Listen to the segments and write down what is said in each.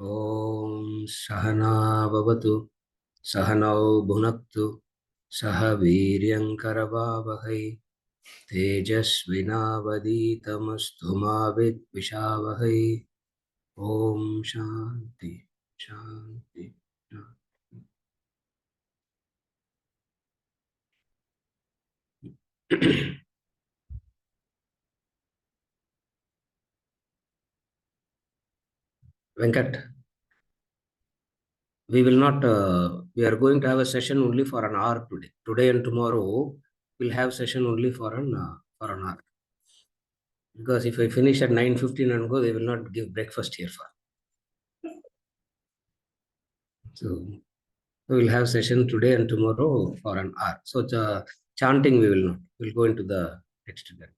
ॐ सहना भवतु सहनौ भुनक्तु सह वीर्यङ्करवावहै तेजस्विनावदीतमस्तु मा विद्विषावहै। ॐ शान्ति शान्ति शान्ति। Venkat, we will not, we are going to have a session only for an hour today. Today and tomorrow, we'll have session only for an hour. Because if I finish at 9:15 and go, they will not give breakfast here for. So we will have session today and tomorrow for an hour. So the chanting we will not. We'll go into the text then.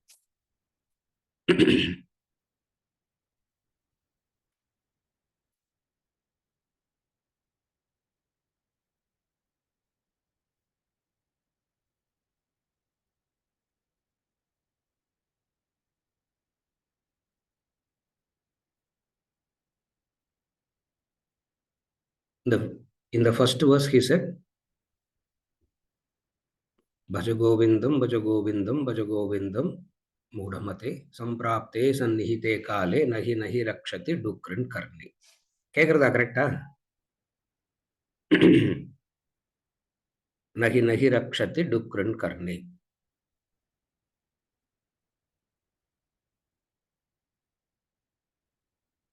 In the first verse he said, Bhaja Govindam, Bhaja Govindam, Bhaja Govindam, Mudhamate, Samprapte, Sannihite Kale, Nahi Nahi Rakshati, Dukran Karni. Kekrada correct? Nahi Nahi Rakshati, Dukran Karni.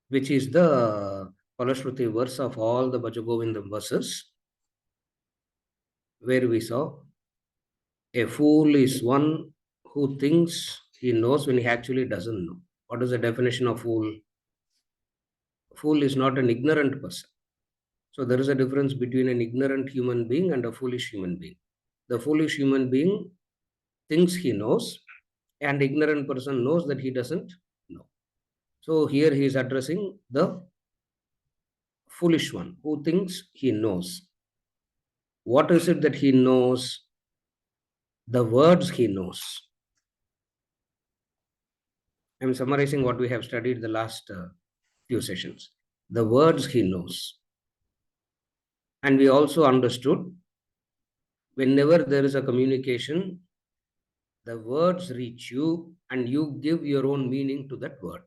Which is the Palashruti verse of all the Bhaja Govindam verses, where we saw a fool is one who thinks he knows when he actually doesn't know. What is the definition of fool? Fool is not an ignorant person. So there is a difference between an ignorant human being and a foolish human being. The foolish human being thinks he knows, and ignorant person knows that he doesn't know. So here he is addressing the foolish one who thinks he knows. What is it that he knows? The words he knows. I'm summarizing what we have studied the last few sessions. The words he knows. And we also understood whenever there is a communication, the words reach you and you give your own meaning to that word.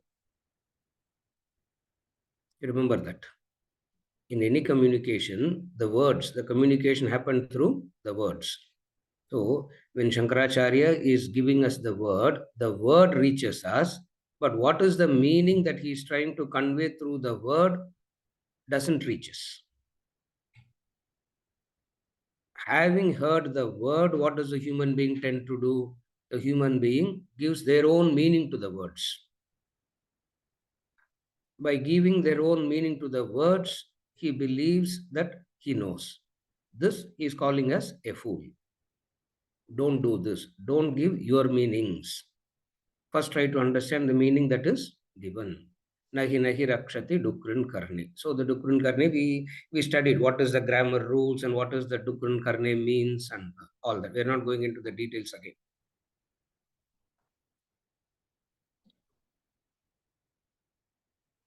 You remember that. In any communication, the communication happened through the words. So when Shankaracharya is giving us the word reaches us, but what is the meaning that he is trying to convey through the word doesn't reach us. Having heard the word, what does the human being tend to do? The human being gives their own meaning to the words. By giving their own meaning to the words, he believes that he knows. This he is calling us a fool. Don't do this. Don't give your meanings. First try to understand the meaning that is given. Nahi nahi rakshati dukrin karne. So the dukrin karne, we studied what is the grammar rules and what is the dukrin karne means and all that. We're not going into the details again.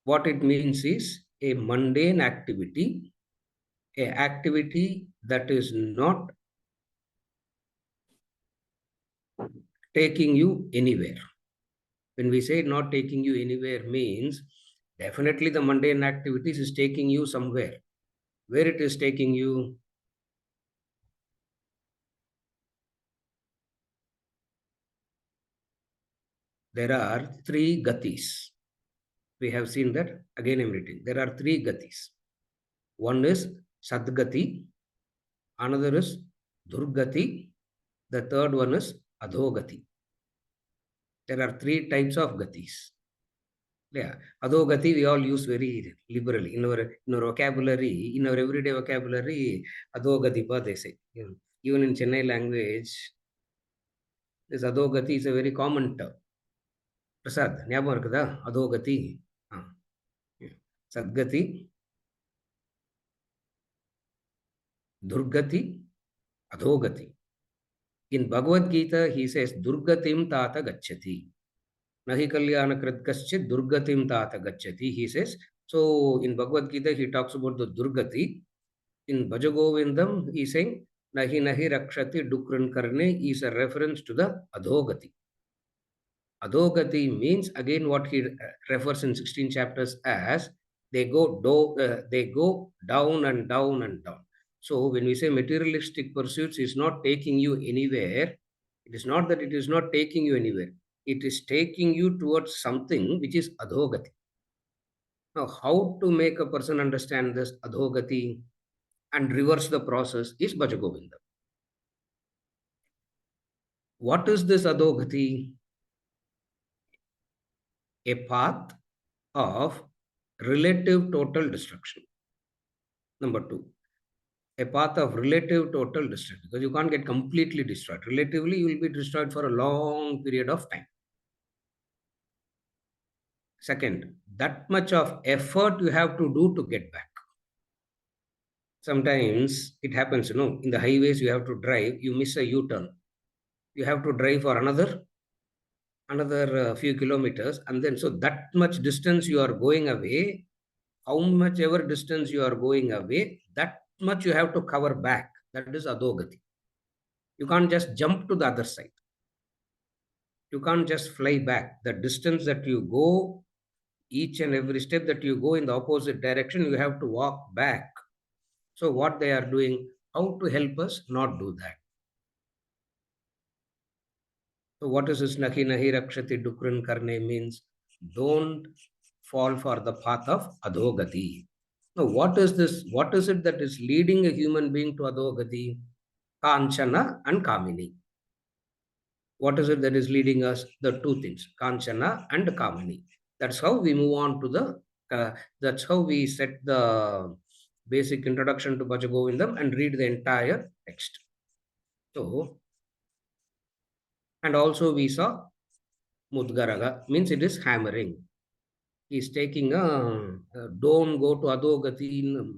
What it means is a mundane activity, a activity that is not taking you anywhere. When we say not taking you anywhere means definitely the mundane activities is taking you somewhere. Where it is taking you? There are three gatis. We have seen that. Again I'm reading. There are three gatis. One is Sadgati, another is Durgati, the third one is Adhogati. There are three types of gatis. Yeah, Adhogati we all use very liberally in our vocabulary, in our everyday vocabulary. Adhogati, they say. Even in Chennai language, this Adhogati is a very common term. Prasad, ஞாபகம் இருக்குதா? Adhogati. Sadgati, Durgati, Adhogati. In Bhagavad Gita, he says, Durgatim tata gacchati. Nahi kalyana krit kaschit Durgatim tata gacchati. He says, So in Bhagavad Gita, he talks about the Durgati. In Bhaja Govindam, he is saying, Nahi Nahi Rakshati Dukran Karne is a reference to the Adhogati. Adhogati means again what he refers in 16 chapters as they go down and down and down. So when we say materialistic pursuits is not taking you anywhere, it is not that it is not taking you anywhere. It is taking you towards something which is adhogati. Now, how to make a person understand this adhogati and reverse the process is Bhajagovinda. What is this adhogati? A path of relative total destruction. Number two, a path of relative total destruction, because you can't get completely destroyed. Relatively, you will be destroyed for a long period of time. Second, that much of effort you have to do to get back. Sometimes it happens, in the highways you have to drive, you miss a U-turn. You have to drive for another few kilometers, and then so that much distance you are going away, how much ever distance you are going away, that much you have to cover back. That is adhogati. You can't just jump to the other side. You can't just fly back. The distance that you go, each and every step that you go in the opposite direction, you have to walk back. So what they are doing, how to help us not do that. So what is this nahi nahi rakshati dukran karne means? Don't fall for the path of adhogati. Now what is this? What is it that is leading a human being to adhogati? Kanchana and kamini. What is it that is leading us? The two things, Kanchana and Kamini. That's how we move on to that's how we set the basic introduction to Bhaja Govindam and read the entire text. So, and also we saw Mudgaraga, means it is hammering. He's taking don't go to Adhogati.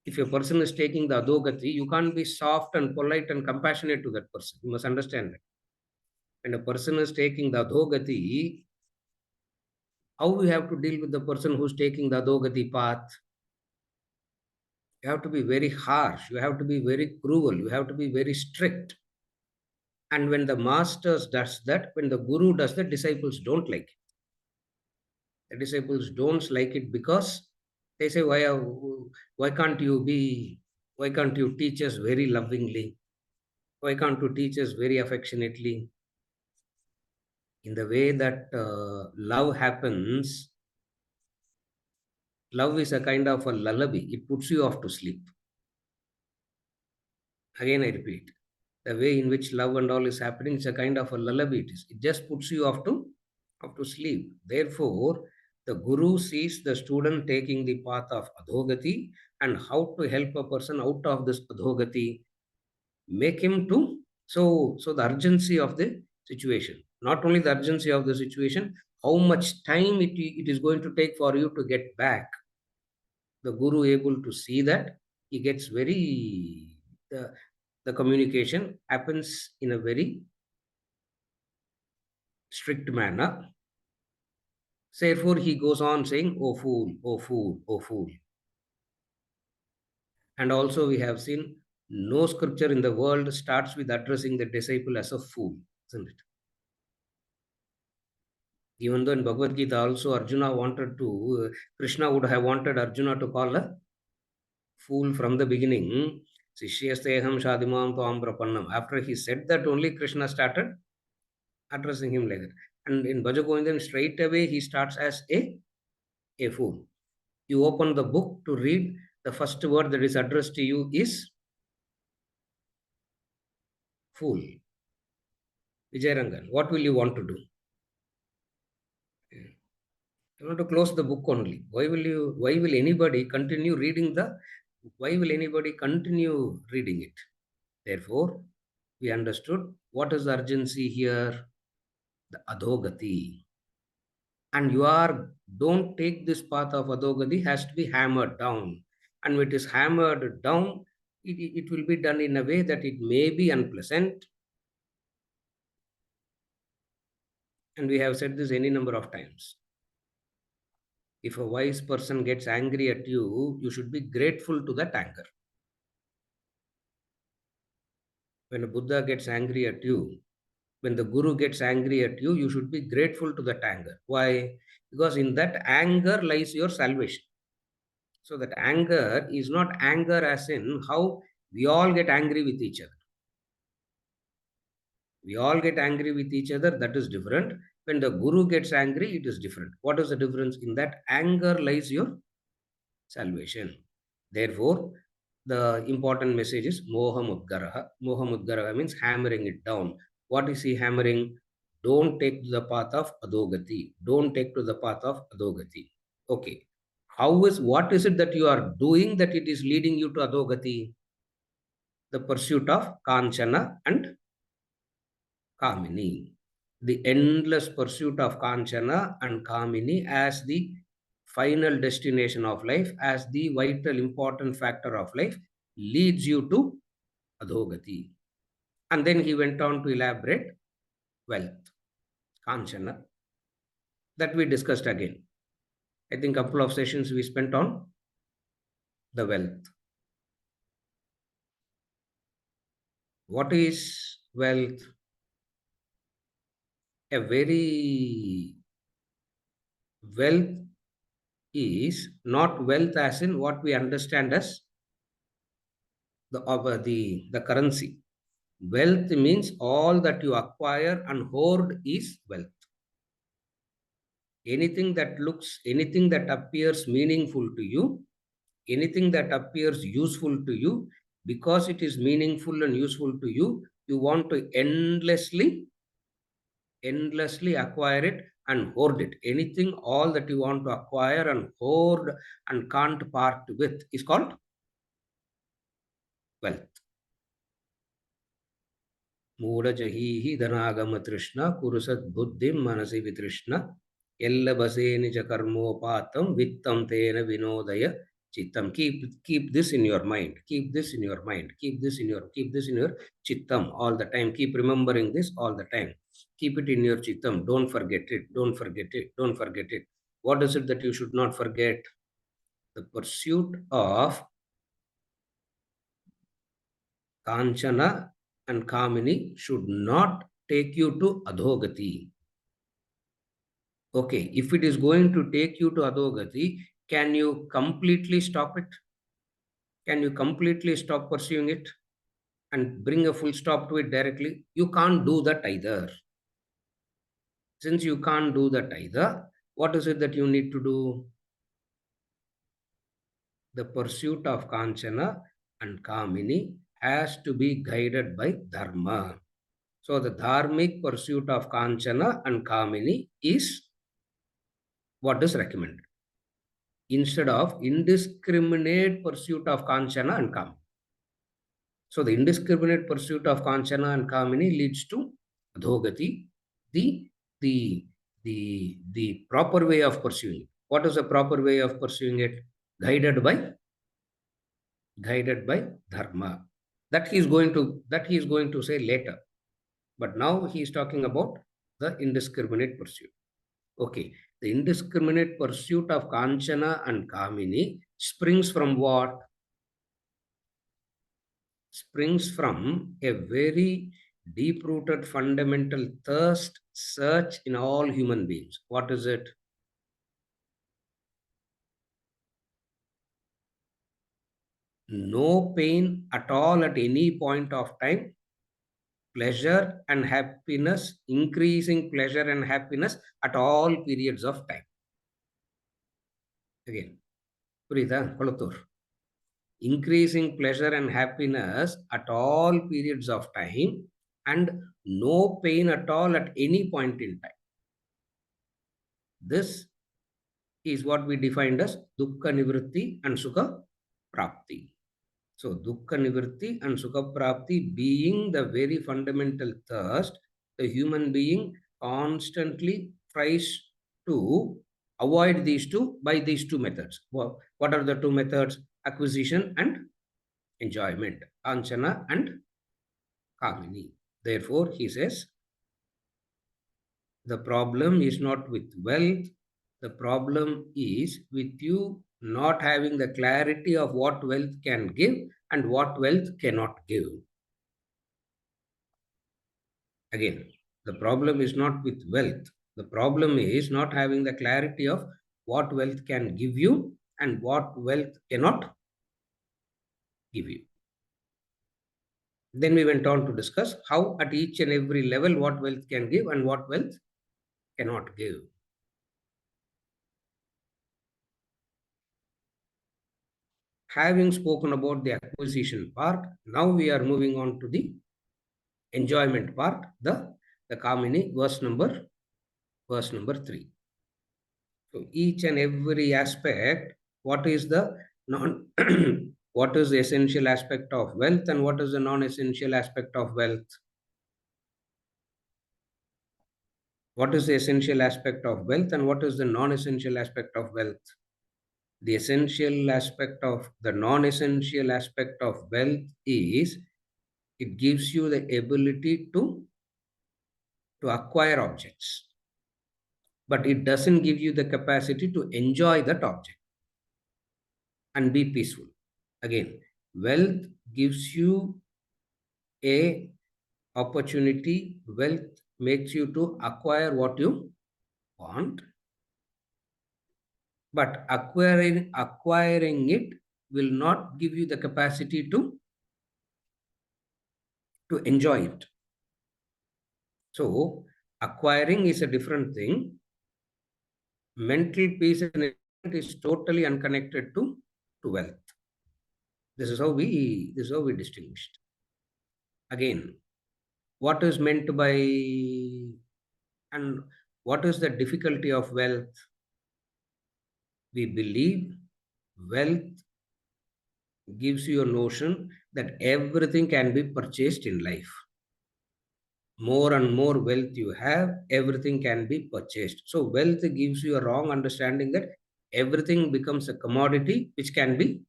If a person is taking the Adhogati, you can't be soft and polite and compassionate to that person. You must understand that. When a person is taking the Adhogati, how we have to deal with the person who's taking the adhogati path? You have to be very harsh. You have to be very cruel. You have to be very strict. And when the masters does that, when the guru does that, disciples don't like it. The disciples don't like it because they say, why can't you be, why can't you teach us very lovingly? Why can't you teach us very affectionately? In the way that love happens, love is a kind of a lullaby. It puts you off to sleep. Again, I repeat, the way in which love and all is happening is a kind of a lullaby. It just puts you off to sleep. Therefore, the guru sees the student taking the path of adhogati and how to help a person out of this adhogati, make him to so the urgency of the situation. Not only the urgency of the situation, how much time it is going to take for you to get back. The guru able to see that, he gets very the communication happens in a very strict manner. Therefore, he goes on saying, "O fool, O fool, O fool." And also, we have seen no scripture in the world starts with addressing the disciple as a fool, isn't it? Even though in Bhagavad Gita also Arjuna wanted to, Krishna would have wanted Arjuna to call a fool from the beginning. Sishyasteham Shadimam Tvam Prapannam. After he said that, only Krishna started addressing him like that. And in Bhaja Govindam, straight away he starts as a fool. You open the book to read, the first word that is addressed to you is fool. Vijayarangan, what will you want to do? You want to close the book only. Why will anybody continue reading why will anybody continue reading it? Therefore, we understood what is the urgency here? The adhogati. And don't take this path of adhogati, has to be hammered down. And when it is hammered down, it will be done in a way that it may be unpleasant. And we have said this any number of times. If a wise person gets angry at you, you should be grateful to that anger. When a Buddha gets angry at you, when the Guru gets angry at you, you should be grateful to that anger. Why? Because in that anger lies your salvation. So that anger is not anger as in how we all get angry with each other. We all get angry with each other, that is different. When the Guru gets angry, it is different. What is the difference? In that anger lies your salvation. Therefore, the important message is Mohamudgaraha. Mohamudgaraha means hammering it down. What is he hammering? Don't take to the path of adogati. Don't take to the path of adogati. Okay. What is it that you are doing that it is leading you to adogati? The pursuit of Kanchana and Kamini. The endless pursuit of Kanchana and Kamini as the final destination of life, as the vital important factor of life, leads you to adhogati. And then he went on to elaborate wealth, Kanchana, that we discussed again. I think a couple of sessions we spent on the wealth. What is wealth? A very wealth is not wealth as in what we understand as the currency. Wealth means all that you acquire and hoard is wealth. Anything that appears meaningful to you, anything that appears useful to you, because it is meaningful and useful to you, you want to endlessly acquire it and hoard it. Anything, all that you want to acquire and hoard and can't part with is called wealth. ಮೂಢಜಹೀಹಿ ಧನಾಗಮ ತೃಷ್ಣ ಕುರುಸದ್ ಬುದ್ಧಿಂ ಮನಸಿ ವಿತೃಷ್ಣ ಎಲ್ಲ ಬಸೇ ನಿಜ ಕರ್ಮೋಪಾತಂ ವಿತ್ತಂ ತೇನ ವಿನೋದಯ chittam. Keep this in your mind. Keep this in your mind. Keep this in your chittam all the time. Keep remembering this all the time. Keep it in your chittam. Don't forget it. Don't forget it. Don't forget it. What is it that you should not forget? The pursuit of Kanchana and Kamini should not take you to adhogati. Okay, if it is going to take you to adhogati, can you completely stop it? Can you completely stop pursuing it and bring a full stop to it directly? You can't do that either. Since you can't do that either, what is it that you need to do? The pursuit of Kanchana and Kamini has to be guided by Dharma. So the dharmic pursuit of Kanchana and Kamini is what is recommended, instead of indiscriminate pursuit of Kanchana and Kamini. So the indiscriminate pursuit of Kanchana and Kamini leads to adhogati, the proper way of pursuing it. What is the proper way of pursuing it? Guided by Dharma. That he is going to say later. But now he is talking about the indiscriminate pursuit. Okay, the indiscriminate pursuit of Kanchana and Kamini springs from what? Springs from a very deep-rooted fundamental thirst, search in all human beings. What is it? No pain at all at any point of time. Pleasure and happiness, increasing pleasure and happiness at all periods of time. Again, Purita, Kolatur. Increasing pleasure and happiness at all periods of time and no pain at all at any point in time. This is what we defined as dukkha nivritti and sukha prapti. So dukkha nivritti and sukha prapti being the very fundamental thirst, the human being constantly tries to avoid these two by these two methods. What are the two methods? Acquisition and enjoyment, Kanchana and Kamini. Therefore, he says, the problem is not with wealth, The problem is with you not having the clarity of what wealth can give and what wealth cannot give. Again, the problem is not with wealth. The problem is not having the clarity of what wealth can give you and what wealth cannot give you. Then we went on to discuss how at each and every level what wealth can give and what wealth cannot give. Having spoken about the acquisition part, now we are moving on to the enjoyment part, the Kamini, verse number 3. So each and every aspect, what is the non what is the essential aspect of wealth and what is the non-essential aspect of wealth? What is the essential aspect of wealth and what is the non-essential aspect of wealth? The essential aspect of the non-essential aspect of wealth is it gives you the ability to acquire objects, but it doesn't give you the capacity to enjoy that object and be peaceful. Again, wealth gives you a opportunity. Wealth makes you to acquire what you want, but acquiring it will not give you the capacity to enjoy it. So acquiring is a different thing. Mental peace and is totally unconnected to wealth. This is how we distinguished. Again, what is meant by and what is the difficulty of wealth? We believe wealth gives you a notion that everything can be purchased in life. More and more wealth you have, everything can be purchased. So wealth gives you a wrong understanding that everything becomes a commodity which can be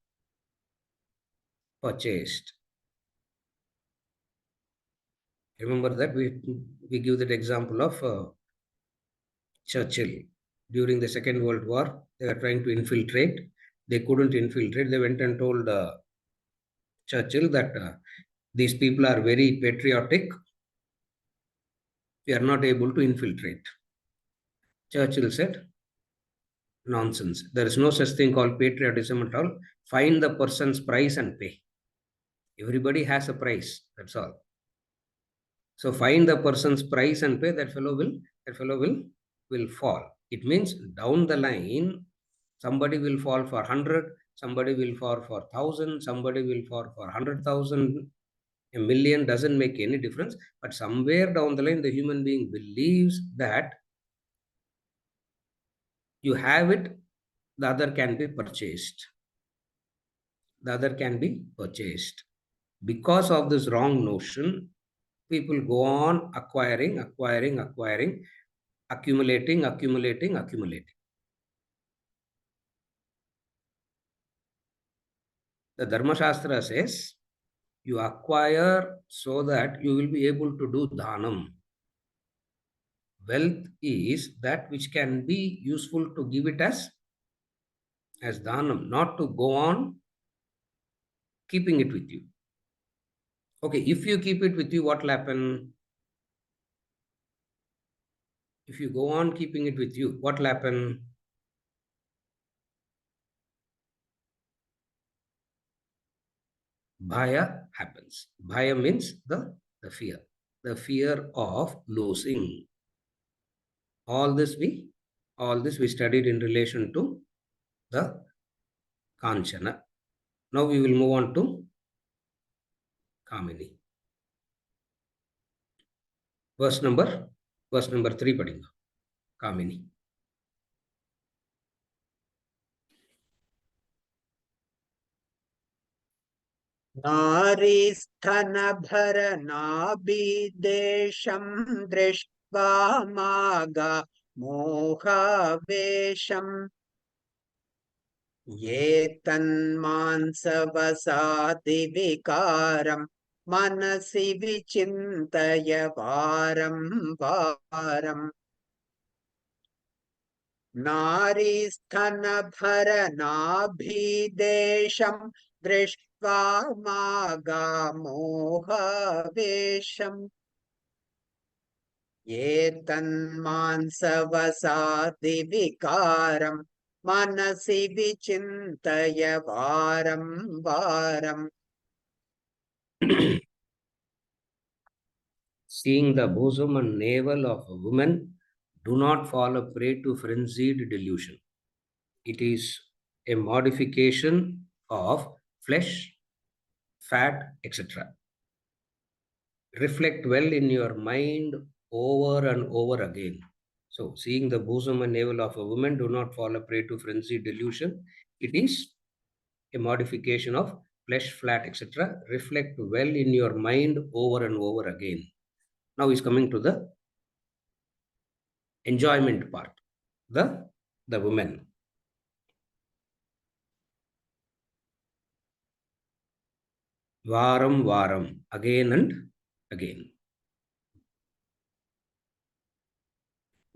purchased. Remember that we give that example of Churchill. During the Second World War, they were trying to infiltrate. They couldn't infiltrate. They went and told Churchill that these people are very patriotic. We are not able to infiltrate. Churchill said, nonsense. There is no such thing called patriotism at all. Find the person's price and pay. Everybody has a price. That's all. So find the person's price and pay. That fellow will fall. It means down the line, somebody will fall for 100, somebody will fall for 1,000, somebody will fall for 100,000. A million doesn't make any difference. But somewhere down the line, the human being believes that you have it, the other can be purchased. The other can be purchased. Because of this wrong notion, people go on acquiring, accumulating. The Dharma Shastra says, you acquire so that you will be able to do dhanam. Wealth is that which can be useful to give it as dhanam, not to go on keeping it with you. Okay, if you keep it with you, what will happen? If you go on keeping it with you, what will happen? Bhaya happens. Bhaya means the fear. The fear of losing. All this we studied in relation to the Kanchana. Now we will move on to Kamini. Verse number 3 padinga. Kamini. नारीस्थनभरनाभिदेशं दृष्ट्वा मागा मोहावेशम् ये तन्मांसवसादिविकारं मनसि विचिन्तय वारं वारम्. नारीस्तनभरनाभिदेशं दृष्ट्वा मागामोहवेशम् एतन्मांसवसादिविकारं मनसि विचिन्तय वारं वारम्. Seeing the bosom and navel of a woman, do not fall a prey to frenzied delusion. It is a modification of flesh, fat, etc. Reflect well in your mind over and over again. So, seeing the bosom and navel of a woman, do not fall a prey to frenzied delusion. It is a modification of flesh, fat, etc. Reflect well in your mind over and over again. Now is coming to the enjoyment part. The women. Varam varam, again and again.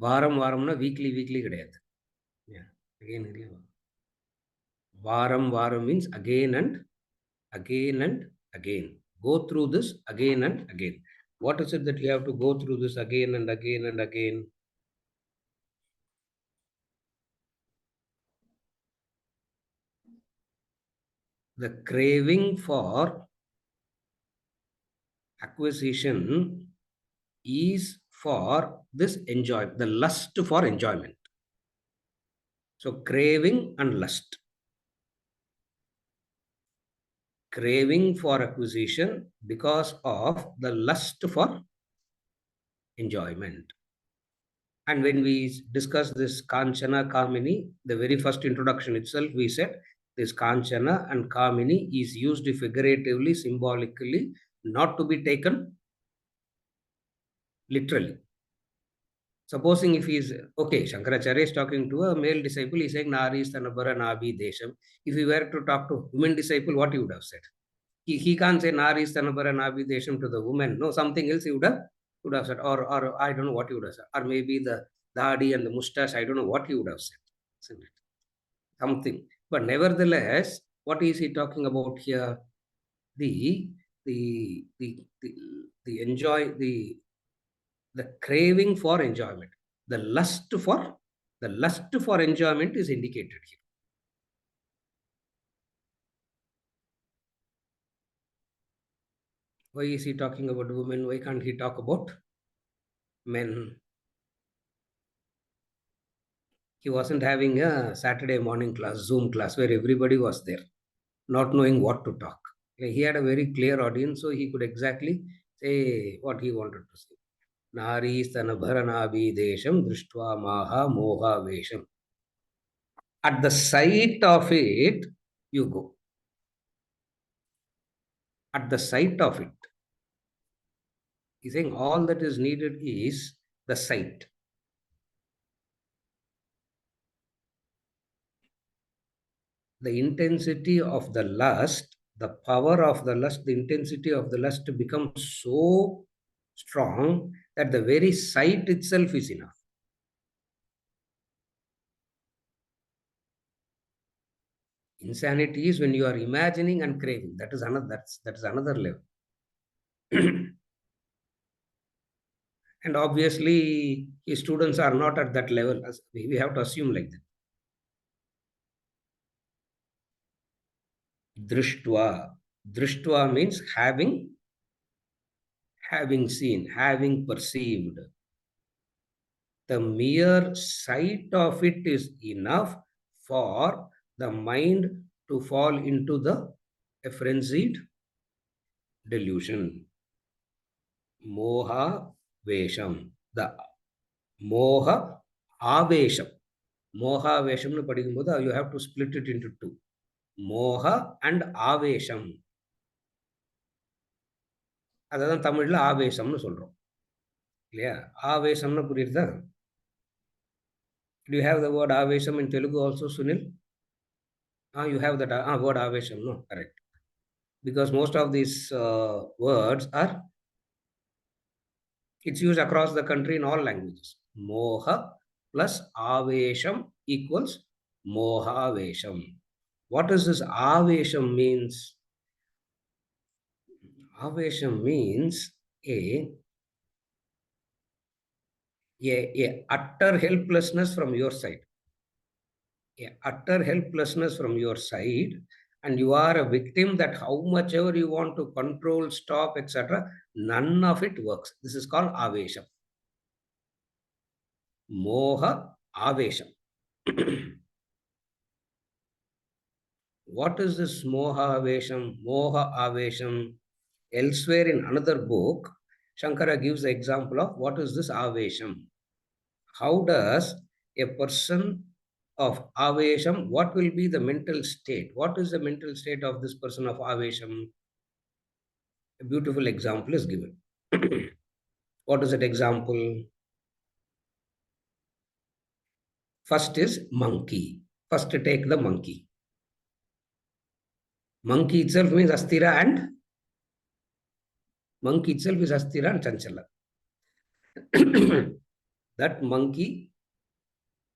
Varam varamna weekly கிடையாது. Yeah. Again varam varam means again and again. Go through this again and again. What is it that you have to go through this again and again and again? The craving for acquisition is for this the lust for enjoyment. So craving and lust. Craving for acquisition because of the lust for enjoyment. And when we discuss this Kanchana Kamini, the very first introduction itself, we said this Kanchana and Kamini is used figuratively, symbolically, not to be taken literally. Supposing if he is, okay, Shankaracharya is talking to a male disciple, he's saying, Nari Stanabara Nabi Desham. If he were to talk to women disciple, what he would have said? He can't say Nari Stanabara Nabi Desham to the woman. No, something else he would have said. Or I don't know what he would have said. Or maybe the dadi and the mustache, I don't know what he would have said. Isn't it? Something. But nevertheless, what is he talking about here? The the the the, the enjoy the craving for enjoyment, the lust for enjoyment is indicated here. Why is he talking about women? Why can't he talk about men? He wasn't having a Saturday morning class, Zoom class, where everybody was there, not knowing what to talk. He had a very clear audience, so he could exactly say what he wanted to say. Nari stanabharanabhi desham drishtva maha moha vesham. At the sight of it, you go. At the sight of it. He's saying all that is needed is the sight. The intensity of the lust, the power of the lust, the intensity of the lust becomes so strong that the very sight itself is enough. Insanity is when you are imagining and craving. That is another level. And obviously, his students are not at that level. We have to assume like that. Drishtva. Drishtva means having seen, having perceived. The mere sight of it is enough for the mind to fall into a frenzied delusion. Moha Vesham. The Moha Avesham. Moha Vesham you have to split it into two. Moha and Avesham. அதான் தமிழ்ல ஆவேசம்னு சொல்றோம் இல்லையா ஆவேசம்னு புரியுதா do you have the word avesham in Telugu also Sunil you have that word avesham no correct because most of these words are it's used across the country in all languages moha plus avesham equals mohavesham. What does this avesham means? Avesham means a utter helplessness from your side. A utter helplessness from your side, and you are a victim that how much ever you want to control, stop, etc., none of it works. This is called avesham. Moha avesham. What is this moha avesham? Moha avesham. Elsewhere in another book, Shankara gives the example of what is this avesham. How does a person of avesham, what will be the mental state? What is the mental state of this person of avesham? A beautiful example is given. What is that example? First is monkey. First take the monkey. Monkey itself means astira and monkey itself is astira and chanchala. That monkey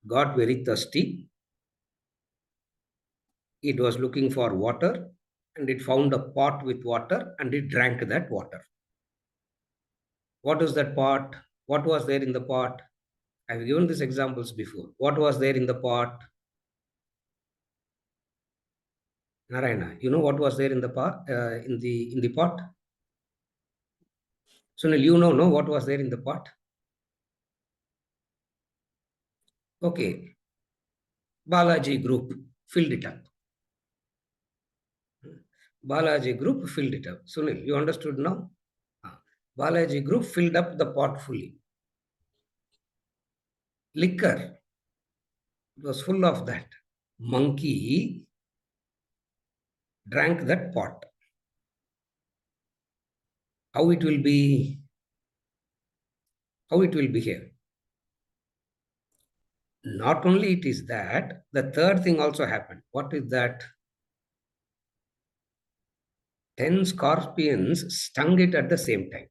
got very thirsty. It was looking for water and it found a pot with water and it drank that water. What is that pot? What was there in the pot? I've given these examples before. What was there in the pot? Narayana, you know what was there in the pot? In the pot? Sunil, you know what was there in the pot? Okay, Balaji group filled it up. Balaji group filled it up. Sunil, you understood now? Balaji group filled up the pot fully. Liquor, it was full of that. Monkey drank that pot. How it will be? How it will behave? Not only it is that, the third thing also happened. What is that? 10 scorpions stung it at the same time.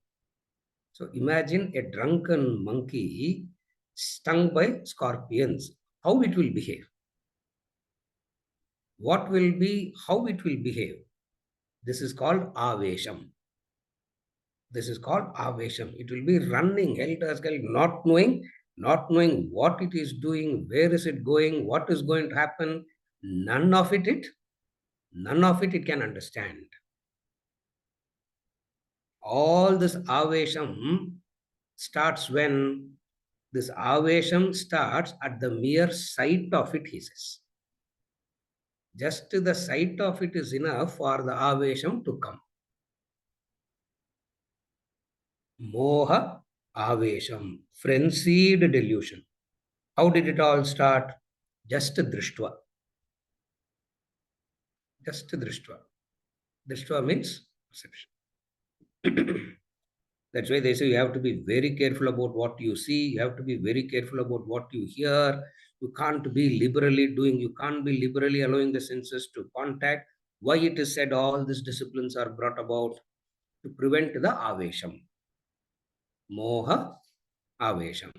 So imagine a drunken monkey stung by scorpions. How it will behave? What will be, how it will behave? This is called avesham. This is called avesham. It will be running helter-skelter, not knowing what it is doing, where is it going, what is going to happen. None of it it can understand. All this avesham starts when this avesham starts at the mere sight of it, he says. Just the sight of it is enough for the avesham to come. Moha avesham, frenzied delusion. How did it all start? Just drishtva. Just drishtva. Drishtva means perception. That's why they say you have to be very careful about what you see. You have to be very careful about what you hear. You can't be liberally doing, you can't be liberally allowing the senses to contact. Why it is said all these disciplines are brought about? To prevent the avesham. Moha avesham.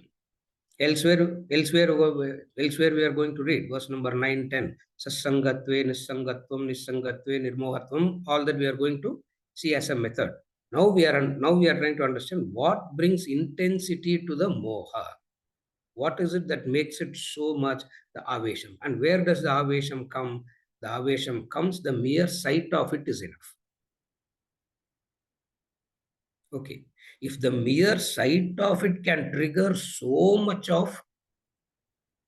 Elsewhere we are going to read verse number 9, 10. Sasangatve, nisangatvam, nisangatve, nirmohatvam. All that we are going to see as a method. Now we are trying to understand what brings intensity to the moha. What is it that makes it so much the avesham? And where does the avesham come? The avesham comes, the mere sight of it is enough. Okay. If the mere sight of it can trigger so much of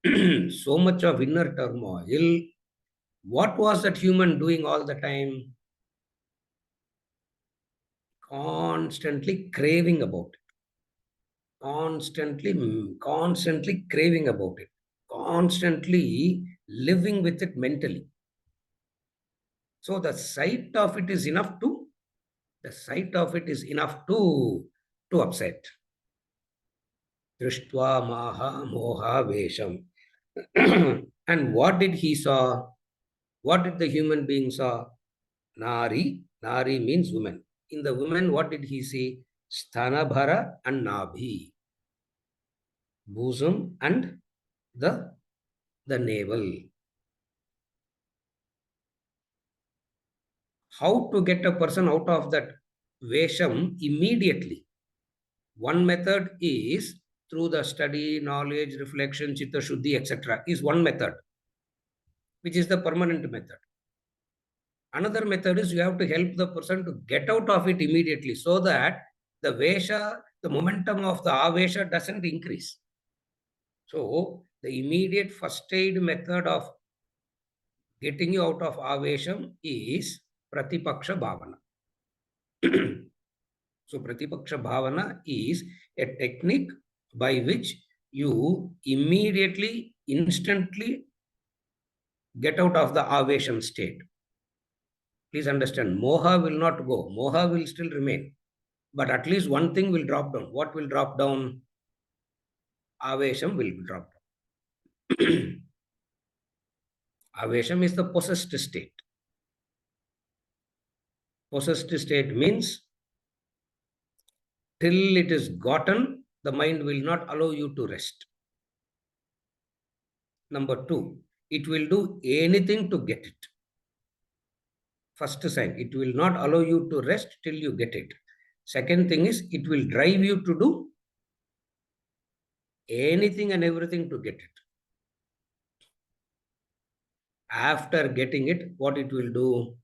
so much of inner turmoil, what was that human doing all the time? Constantly craving about it. Constantly craving about it. Constantly living with it mentally. So the sight of it is enough to, upset. Drishtva maha moha vesham. And what did he saw? What did the human being saw? Nari. Nari means woman. In the woman, what did he see? Sthanabhara and Nabhi. Bosom and the navel. How to get a person out of that vesham immediately? One method is through the study, knowledge, reflection, chitta shuddhi, etc. is one method, which is the permanent method. Another method is you have to help the person to get out of it immediately so that the vesha, the momentum of the avesha doesn't increase. So the immediate first aid method of getting you out of avesham is pratipaksha bhavana. So pratipaksha bhavana is a technique by which you immediately, instantly get out of the avesham state. Please understand, moha will not go. Moha will still remain. But at least one thing will drop down. What will drop down? Avesham will drop down. Avesham is the possessed state. Possessed state means till it is gotten, the mind will not allow you to rest. Number two, it will do anything to get it. First sign, it will not allow you to rest till you get it. Second thing is, it will drive you to do anything and everything to get it. After getting it, what it will do?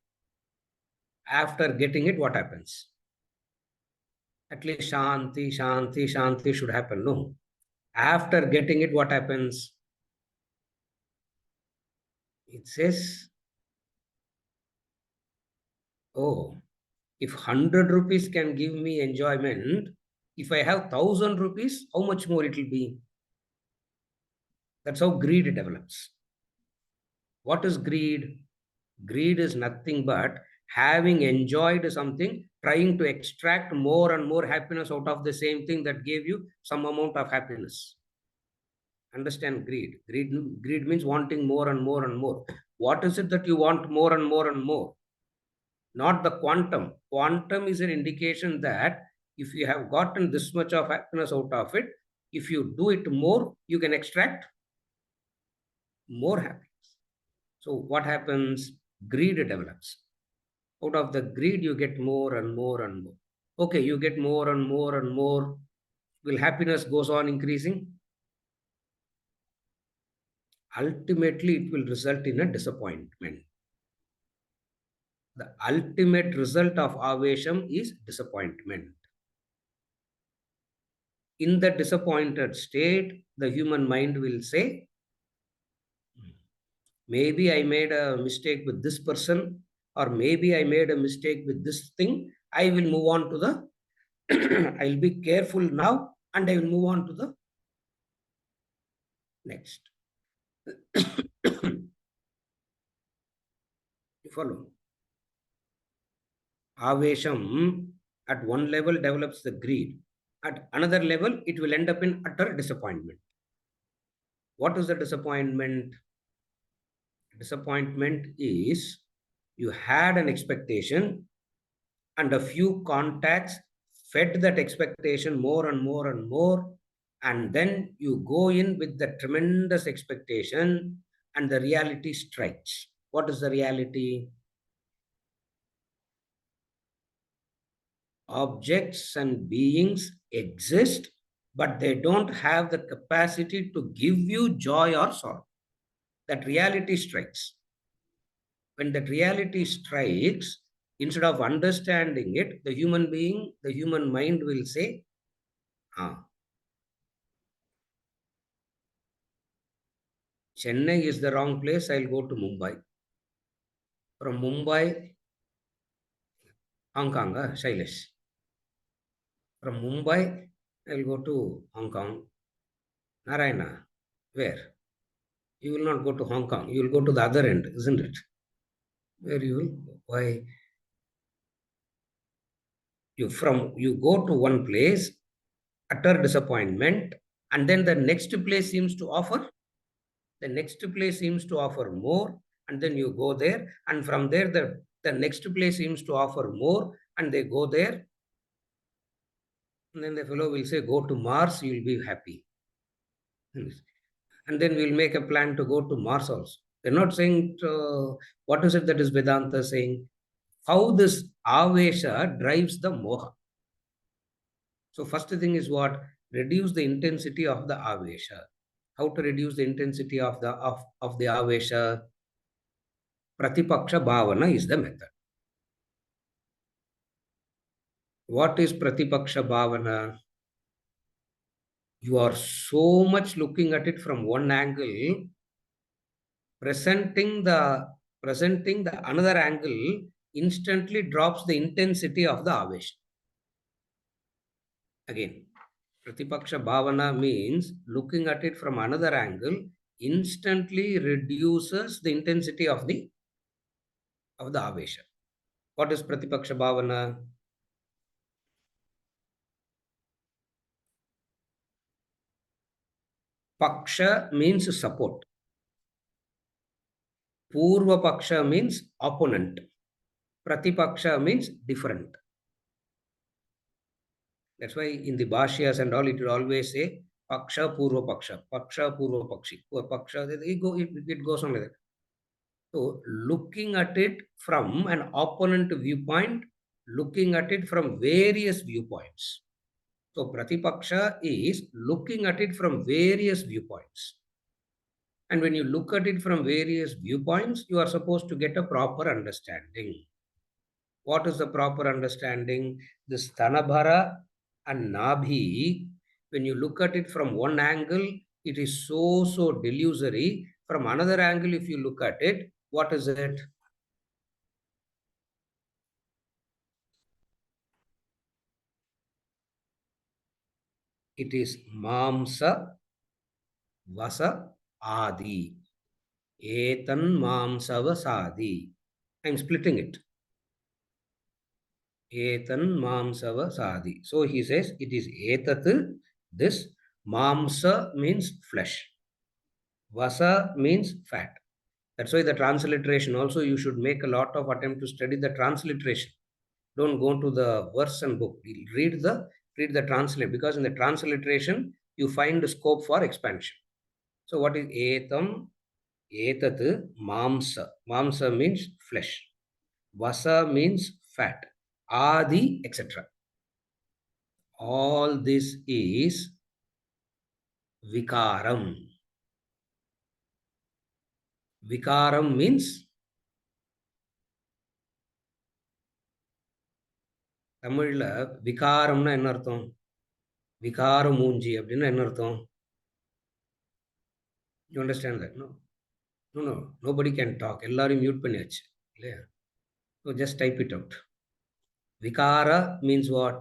After getting it, what happens? At least shanti, shanti, shanti should happen. No. After getting it, what happens? It says, oh, if 100 rupees can give me enjoyment, if I have 1,000 rupees, how much more it will be? That's how greed develops. What is greed? Greed is nothing but having enjoyed something, trying to extract more and more happiness out of the same thing that gave you some amount of happiness. Understand greed. Greed means wanting more and more and more. What is it that you want more and more and more? Not the quantum. Quantum is an indication that if you have gotten this much of happiness out of it, if you do it more, you can extract more happiness. So what happens? Greed develops. Out of the greed, you get more and more and more. Okay, you get more and more and more. Will happiness goes on increasing? Ultimately, it will result in a disappointment. The ultimate result of avesham is disappointment. In the disappointed state, the human mind will say, maybe I made a mistake with this person, or maybe I made a mistake with this thing. I will move on to the, I'll be careful now, and I will move on to the next. You follow? Avesham at one level develops the greed. At another level, it will end up in utter disappointment. What is the disappointment? Disappointment is you had an expectation and a few contacts fed that expectation more and more and more. And then you go in with the tremendous expectation and the reality strikes. What is the reality? Objects and beings exist, but they don't have the capacity to give you joy or sorrow. That reality strikes. When that reality strikes, instead of understanding it, the human being, the human mind will say, Chennai is the wrong place, I'll go to Mumbai. From Mumbai, Hong Kong, Shailesh. From Mumbai, I'll go to Hong Kong. Narayana, where? You will not go to Hong Kong. You will go to the other end, isn't it? Where you will? Why? You go to one place, utter disappointment, and then the next place seems to offer. The next place seems to offer more, and then you go there, and from there the next place seems to offer more, and they go there. And then the fellow will say, go to Mars, you'll be happy. And then we'll make a plan to go to Mars also. They're not saying what is it that is Vedanta saying? How this avesha drives the moha. So first thing is what? Reduce the intensity of the avesha. How to reduce the intensity of the avesha? Pratipaksha bhavana is the method. What is Pratipaksha bhavana? You are so much looking at it from one angle, presenting the another angle instantly drops the intensity of the avesha. Again, Pratipaksha bhavana means looking at it from another angle instantly reduces the intensity of the avesha. What is Pratipaksha bhavana? Paksha means support. Purva Paksha means opponent. Pratipaksha means different. That's why in the Bhashyas and all, it will always say Paksha, Purva Paksha, Paksha, Purva Pakshi. Paksha, it goes on like that. So, looking at it from an opponent viewpoint, looking at it from various viewpoints. So, Pratipaksha is looking at it from various viewpoints. And when you look at it from various viewpoints, you are supposed to get a proper understanding. What is the proper understanding? This Tanabhara and Nabhi, when you look at it from one angle, it is so delusory. From another angle, if you look at it, what is it? It is Mamsa Vasa Adi. Etan Mamsa Vasadi. I'm splitting it. Etan Mamsa Vasadi. So he says it is Etat, this. Mamsa means flesh. Vasa means fat. That's why the transliteration also, you should make a lot of attempt to study the transliteration. Don't go to the verse and book. Read the translate, because in the transliteration you find the scope for expansion. So what is etam? Etat mamsa. Mamsa means flesh. Vasa means fat. Adi, etc. All this is vikaram. Vikaram means தமிழ்ல விகாரம்னா என்ன அர்த்தம்? விகார மூஞ்சி அப்படின்னா என்ன அர்த்தம்? You understand that? No. No. Nobody can talk. எல்லாரும் mute பண்ணியாச்சு இல்லையா? So just type it out. Vikara means what?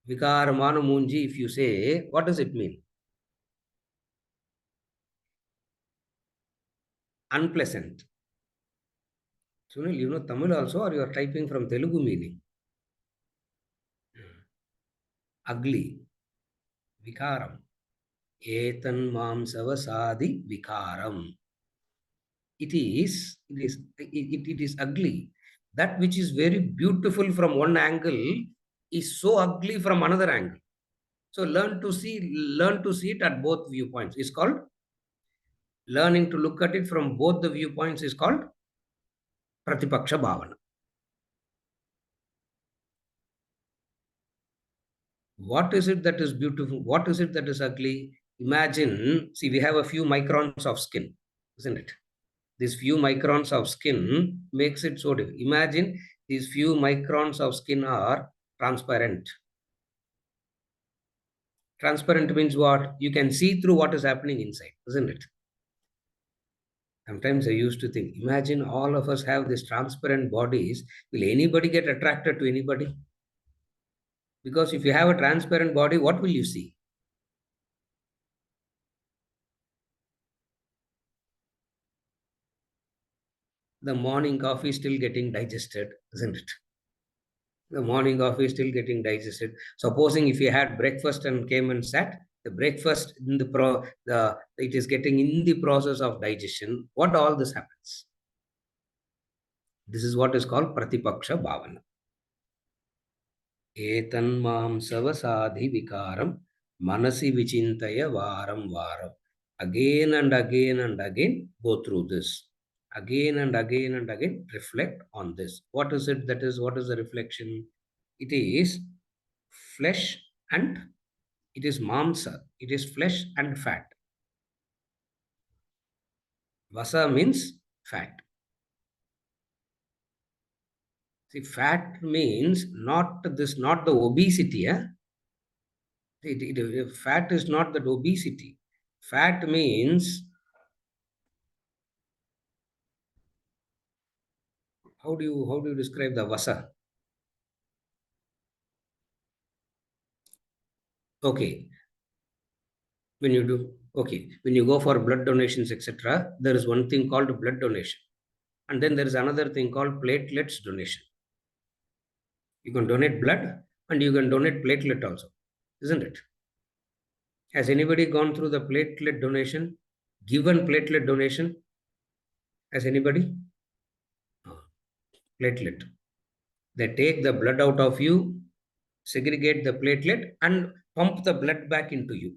Vikaramana மூஞ்சி, if you say, what does it mean? Unpleasant. Sunil, you know Tamil also, or you are typing from Telugu meaning? Ugly. Vikaram. Etan mamsavasadi vikaram. It is ugly. That which is very beautiful from one angle is so ugly from another angle. So learn to see it at both viewpoints. It's called learning to look at it from both the viewpoints is called Pratipaksha Bhavana. What is it that is beautiful? What is it that is ugly? Imagine, see, we have a few microns of skin, isn't it? These few microns of skin makes it so difficult. Imagine these few microns of skin are transparent. Transparent means what? You can see through what is happening inside, isn't it? Sometimes I used to think, imagine all of us have these transparent bodies. Will anybody get attracted to anybody? Because if you have a transparent body, what will you see? The morning coffee is still getting digested, isn't it? The morning coffee is still getting digested. Supposing if you had breakfast and came and sat, the breakfast in it is getting in the process of digestion. What all this happens? This is what is called Pratipaksha Bhavana. Etan mam savasadi vikaram Manasi vichintaya varam varam. Again and again and again, go through this. Again and again and again, reflect on this. What is it that is, what is the reflection? It is flesh and it is mamsa. It is flesh and fat. Vasa means fat. See, fat means not this, not the obesity. Fat is not that obesity. Fat means, how do you describe the vasa? Okay, when you go for blood donations, etc., there is one thing called blood donation, and then there is another thing called platelets donation. You can donate blood and you can donate platelet also, isn't it? Has anybody gone through the platelet donation, given platelet donation? Has anybody? No. Platelet. They take the blood out of you, segregate the platelet, and pump the blood back into you.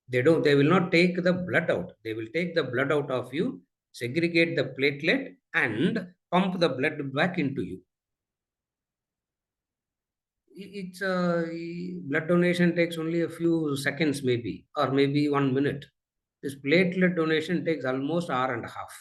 They will not take the blood out. They will take the blood out of you, segregate the platelet, and pump the blood back into you. It's blood donation takes only a few seconds, maybe, or maybe 1 minute. This platelet donation takes almost hour and a half.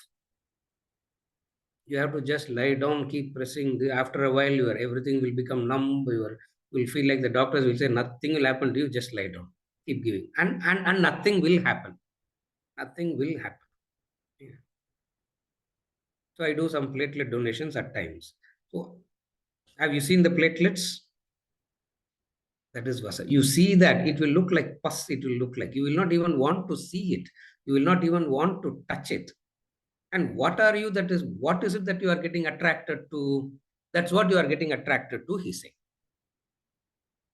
You have to just lie down, keep pressing. After a while, your everything will become numb. You will feel like the doctors will say nothing will happen to you. Just lie down, keep giving, and nothing will happen. Nothing will happen. Yeah. So I do some platelet donations at times. So have you seen the platelets? That is vasa. You see that it will look like pus. It will look like you will not even want to see it. You will not even want to touch it. And what are you? That is what is it that you are getting attracted to? That's what you are getting attracted to. He said.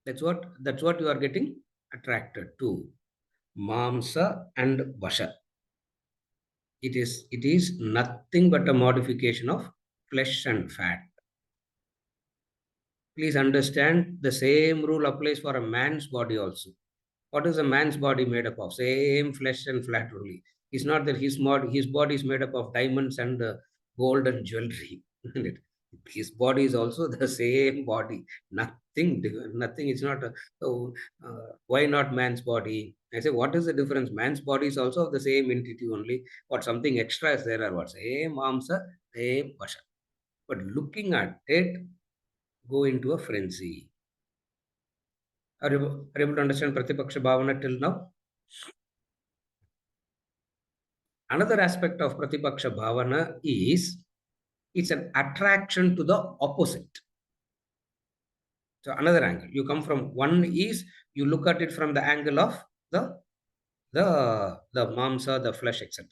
That's what you are getting attracted to. Mamsa and vasha. It is nothing but a modification of flesh and fat. Please understand the same rule applies for a man's body also. What is a man's body made up of? Same flesh and fat only. It's not that his body is made up of diamonds and gold and jewelry. Isn't it? His body is also the same body. Nothing, nothing. It's not. So, why not man's body? I say, what is the difference? Man's body is also of the same entity only. What something extra is there or what? Same amsa, same pasha. But looking at it, go into a frenzy. Are you able to understand Pratipaksha Bhavana till now? Another aspect of Pratipaksha Bhavana is it's an attraction to the opposite. So another angle. You come from one is you look at it from the angle of the mamsa, the flesh, etc.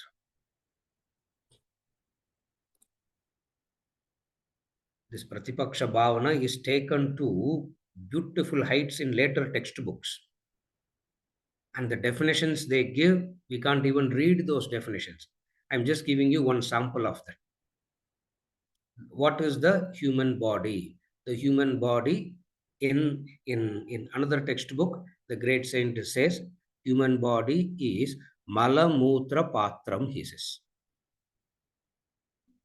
This Pratipaksha Bhavana is taken to beautiful heights in later textbooks. And the definitions they give, we can't even read those definitions. I'm just giving you one sample of that. What is the human body? The human body in another textbook, the great saint says, human body is mala mutra patram, he says.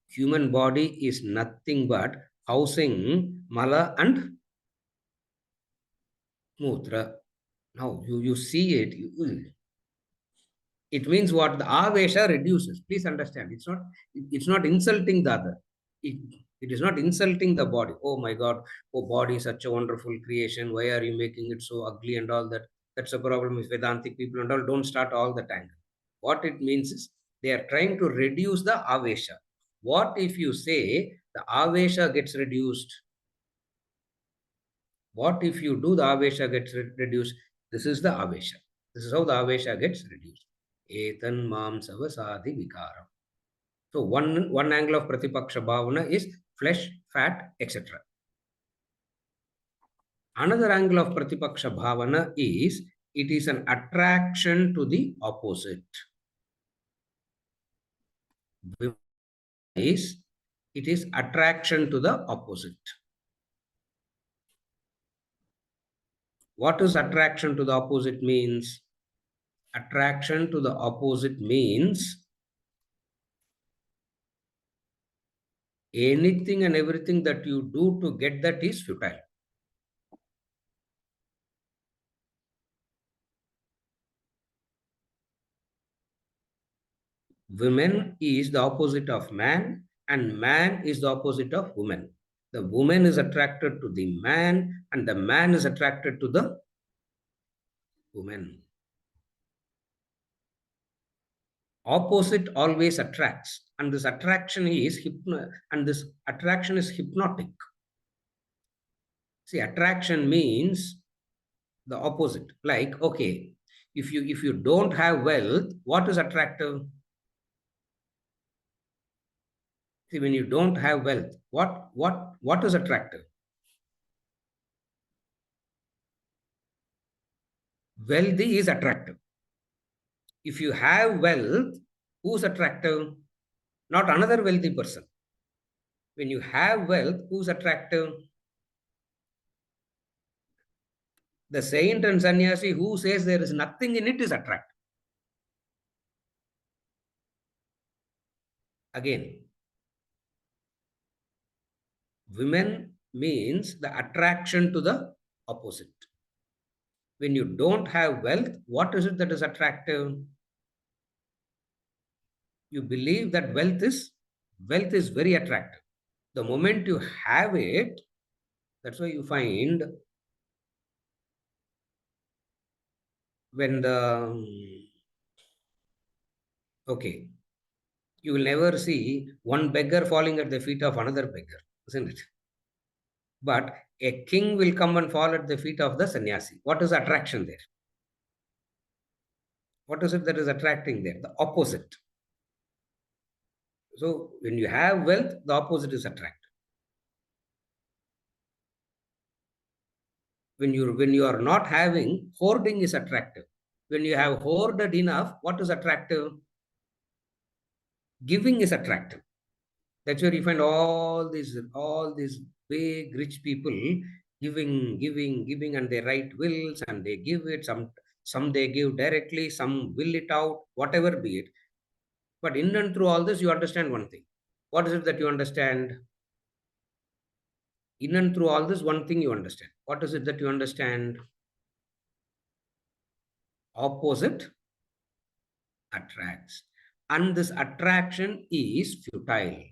Human body is nothing but housing mala and mutra. Now you see it, it means what? The avesha reduces. Please understand. It's not insulting the other. It, it is not insulting the body. Oh my God, oh body is such a wonderful creation. Why are you making it so ugly and all that? That's a problem with Vedantic people and all. Don't start all the time. What it means is they are trying to reduce the avesha. What if you say the avesha gets reduced? What if you do the avesha gets reduced? This is the avesha. This is how the avesha gets reduced. Etan mam savasadi vikaram. So one angle of Pratipaksha Bhavana is flesh, fat, etc. Another angle of Pratipaksha Bhavana is it is an attraction to the opposite. Is it is attraction to the opposite. What is attraction to the opposite means? Attraction to the opposite means anything and everything that you do to get that is futile. Women is the opposite of man, and man is the opposite of woman. The woman is attracted to the man, and the man is attracted to the woman. Opposite always attracts, and this attraction is hypnotic. See, attraction means the opposite. Like, okay, if you don't have wealth, what is attractive? See, when you don't have wealth, what is attractive? Wealthy is attractive. If you have wealth, who's attractive? Not another wealthy person. When you have wealth, who's attractive? The saint and sannyasi who says there is nothing in it is attractive. Again, women means the attraction to the opposite. When you don't have wealth, what is it that is attractive? You believe that wealth is very attractive. The moment you have it, that's why you find when okay, you will never see one beggar falling at the feet of another beggar, isn't it? But a king will come and fall at the feet of the sannyasi. What is attraction there? What is it that is attracting there? The opposite. So when you have wealth, the opposite is attractive. When you are not having, hoarding is attractive. When you have hoarded enough, what is attractive? Giving is attractive. That's where you find all these big rich people giving, and they write wills and they give it. Some they give directly, some will it out, whatever be it. But in and through all this, you understand one thing. What is it that you understand? In and through all this, one thing you understand. What is it that you understand? Opposite attracts. And this attraction is futile.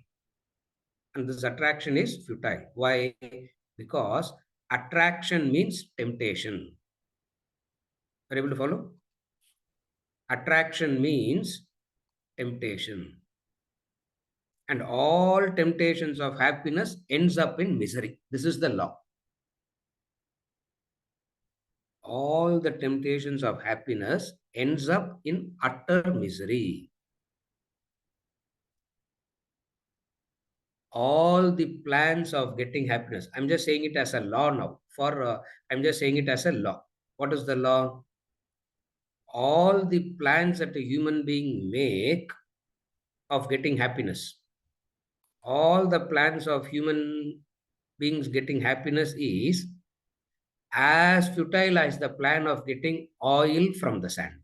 And this attraction is futile. Why? Because attraction means temptation. Are you able to follow? Attraction means temptation. And all temptations of happiness ends up in misery. This is the law. All the temptations of happiness ends up in utter misery. All the plans of getting happiness, I'm just saying it as a law now. I'm just saying it as a law. What is the law? All the plans that a human being make of getting happiness, all the plans of human beings getting happiness is as futile as the plan of getting oil from the sand.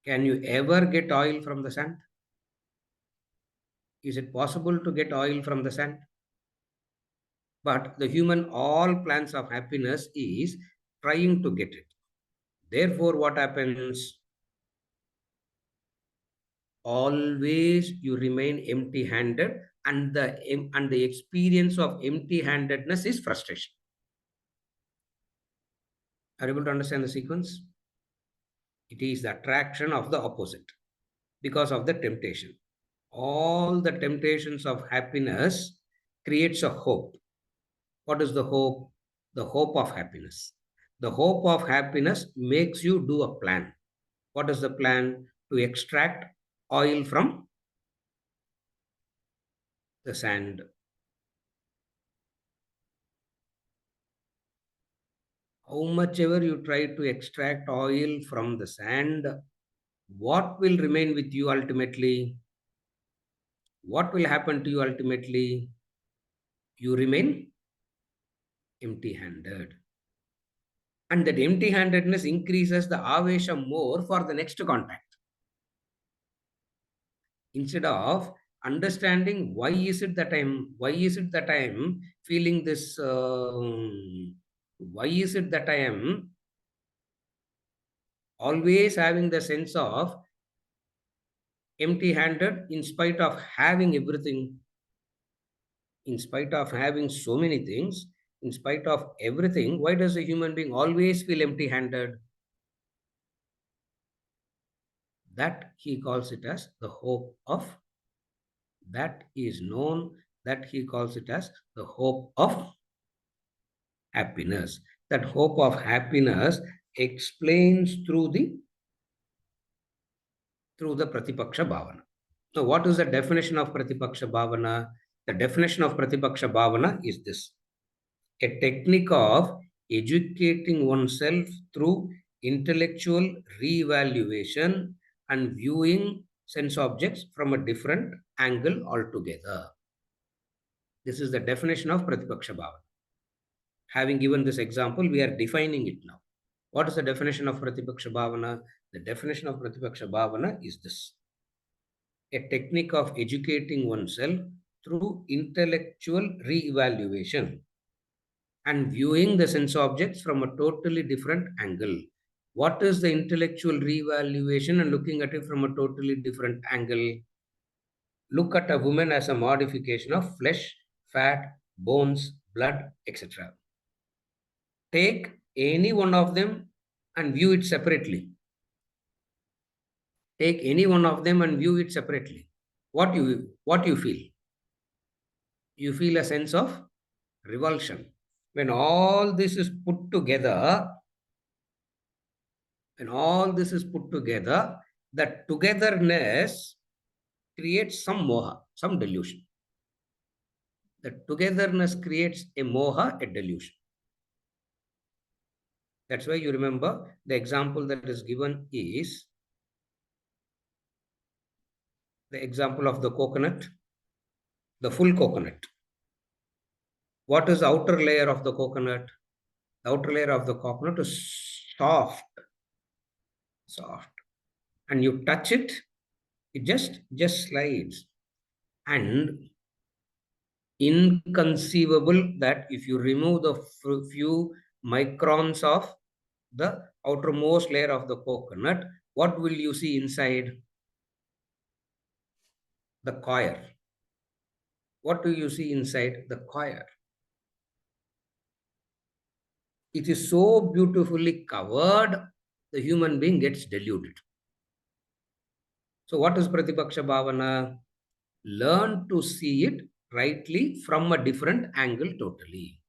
Can you ever get oil from the sand? Is it possible to get oil from the sand? But the human all plans of happiness is trying to get it. Therefore, what happens? Always you remain empty-handed, and the experience of empty-handedness is frustration. Are you able to understand the sequence? It is the attraction of the opposite because of the temptation. All the temptations of happiness creates a hope. What is the hope? The hope of happiness. The hope of happiness makes you do a plan. What is the plan? To extract oil from the sand. How much ever you try to extract oil from the sand, what will remain with you ultimately? What will happen to you ultimately? you remain empty-handed. And that empty-handedness increases the avesha more for the next contact. Instead of understanding why is it that I'm feeling this, why is it that I am always having the sense of empty-handed in spite of having everything, in spite of having so many things, in spite of everything, why does a human being always feel empty-handed? That he calls it as the hope of, that is known, that he calls it as the hope of happiness. That hope of happiness explains through the Pratipaksha Bhavana. Now, what is the definition of Pratipaksha Bhavana? The definition of Pratipaksha Bhavana is this: a technique of educating oneself through intellectual reevaluation and viewing sense objects from a different angle altogether. This is the definition of Pratipaksha Bhavana. Having given this example, we are defining it now. What is the definition of Pratipaksha Bhavana? The definition of Pratipaksha Bhavana is this: a technique of educating oneself through intellectual reevaluation and viewing the sense objects from a totally different angle. What is the intellectual reevaluation and looking at it from a totally different angle? Look at a woman as a modification of flesh, fat, bones, blood, etc. Take any one of them and view it separately. Take any one of them and view it separately. What you feel? You feel a sense of revulsion. When all this is put together, that togetherness creates some moha, some delusion. The togetherness creates a moha, a delusion. That's why you remember the example that is given is the example of the coconut, the full coconut. What is the outer layer of the coconut? The outer layer of the coconut is soft. And you touch it, it just slides. And inconceivable that if you remove the few microns of the outermost layer of the coconut, what will you see inside? The coir. What do you see inside the coir? It is so beautifully covered, the human being gets deluded. So what is Pratipaksha Bhavana? Learn to see it rightly from a different angle totally.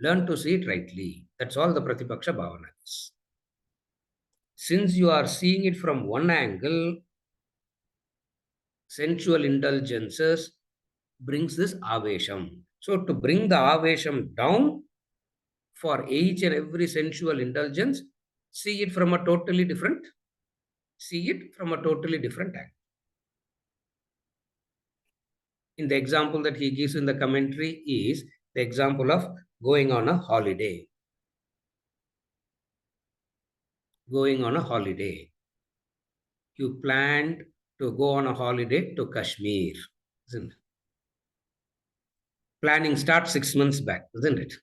Learn to see it rightly. That's all the Pratipaksha Bhavana is. Since you are seeing it from one angle, sensual indulgences brings this avesham. So to bring the avesham down for each and every sensual indulgence, see it from a totally different angle. In the example that he gives in the commentary is the example of going on a holiday. Going on a holiday. You planned to go on a holiday to Kashmir, isn't it? Planning starts 6 months back, isn't it?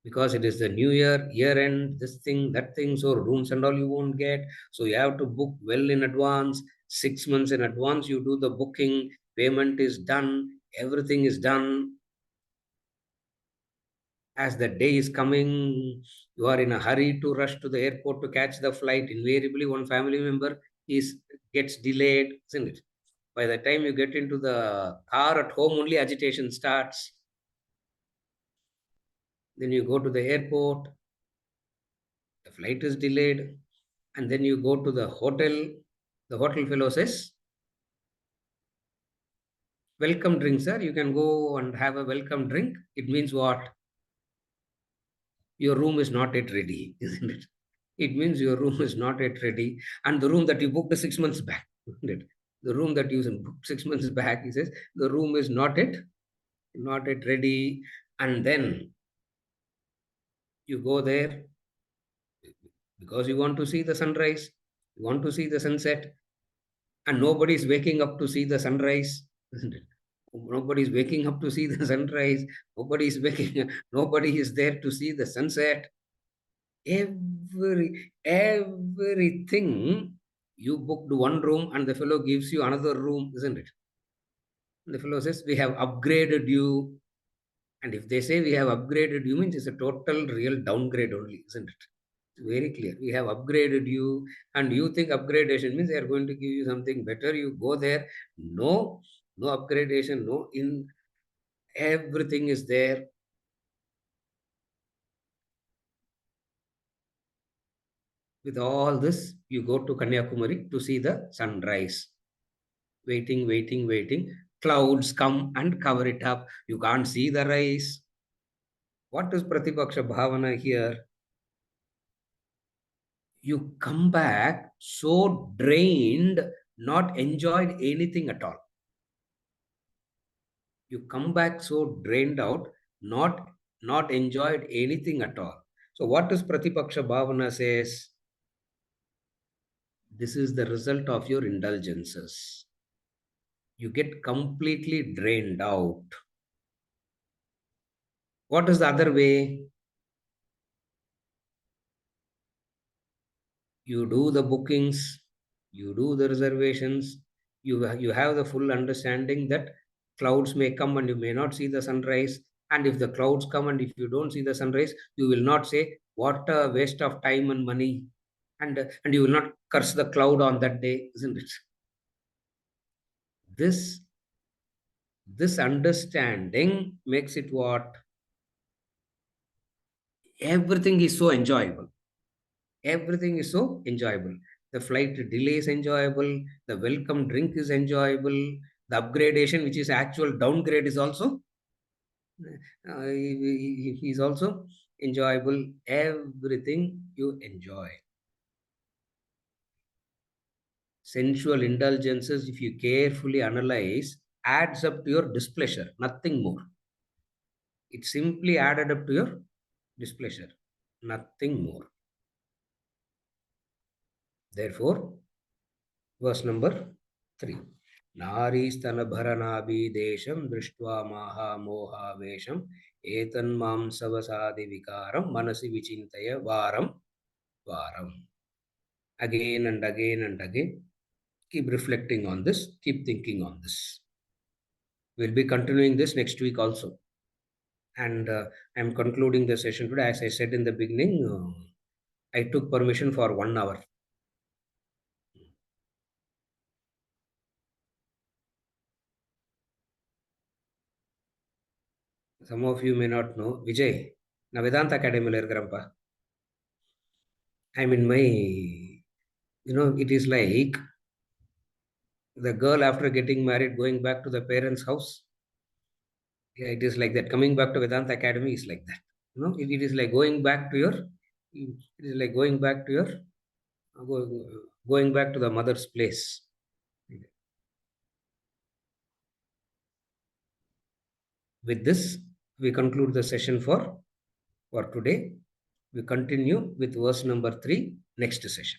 Because it is the new year, year end, this thing, that thing, so rooms and all you won't get. So you have to book well in advance, 6 months in advance, you do the booking, payment is done, everything is done. As the day is coming, you are in a hurry to rush to the airport to catch the flight. Invariably, one family member gets delayed, isn't it? By the time you get into the car at home, only agitation starts. Then you go to the airport, the flight is delayed, and then you go to the hotel. The hotel fellow says, welcome drink, sir. You can go and have a welcome drink. It means what? Your room is not yet ready, isn't it? It means your room is not yet ready. And the room that you booked 6 months back, isn't it? The room that you booked 6 months back, he says, the room is not yet not yet ready, and then you go there because you want to see the sunrise, you want to see the sunset, and nobody is waking up to see the sunrise, isn't it? Nobody is waking up to see the sunrise. Nobody is waking. Nobody is there to see the sunset. Everything you booked one room, and the fellow gives you another room, isn't it? The fellow says, "We have upgraded you." And if they say we have upgraded you, means it's a total real downgrade only, isn't it? It's very clear. We have upgraded you, and you think upgradation means they are going to give you something better. You go there. No, no upgradation, no. In everything is there. With all this, you go to Kanyakumari to see the sunrise. Waiting, waiting, waiting. Clouds come and cover it up. You can't see the rise. What is Pratipaksha Bhavana here? You come back so drained, not enjoyed anything at all. You come back so drained out, not enjoyed anything at all. So what does Pratipaksha Bhavana says? This is the result of your indulgences. You get completely drained out. What is the other way? You do the bookings, you do the reservations, you have the full understanding that clouds may come and you may not see the sunrise. And if the clouds come and if you don't see the sunrise, you will not say, what a waste of time and money. And you will not curse the cloud on that day, isn't it? This this understanding makes it what? Everything is so enjoyable. Everything is so enjoyable. The flight delay is enjoyable. The welcome drink is enjoyable. The upgradation, which is actual downgrade, is also is also enjoyable. Everything you enjoy. Sensual indulgences, if you carefully analyze, adds up to your displeasure. Nothing more. It simply added up to your displeasure. Nothing more. Therefore, verse number 3. नारीस्तनभरनाभिदेशं दृष्ट्वा महामोहावेशम् एतन्मांसवसादिविकारं मनसि विचिन्तय वारं वारम्. Again and again and again, keep reflecting on this, keep thinking on this. We'll be continuing this next week also. And I'm concluding the session today. As I said in the beginning, I took permission for 1 hour. Some of you may not know. Vijay, na Vedanta Academy la irukkurampa. I'm in my, it is like the girl after getting married going back to the parents' house. Yeah, it is like that. Coming back to Vedanta Academy is like that. It is like going back to your, it is like going back to your, going back to the mother's place. With this, we conclude the session for today. We continue with verse number 3 next session.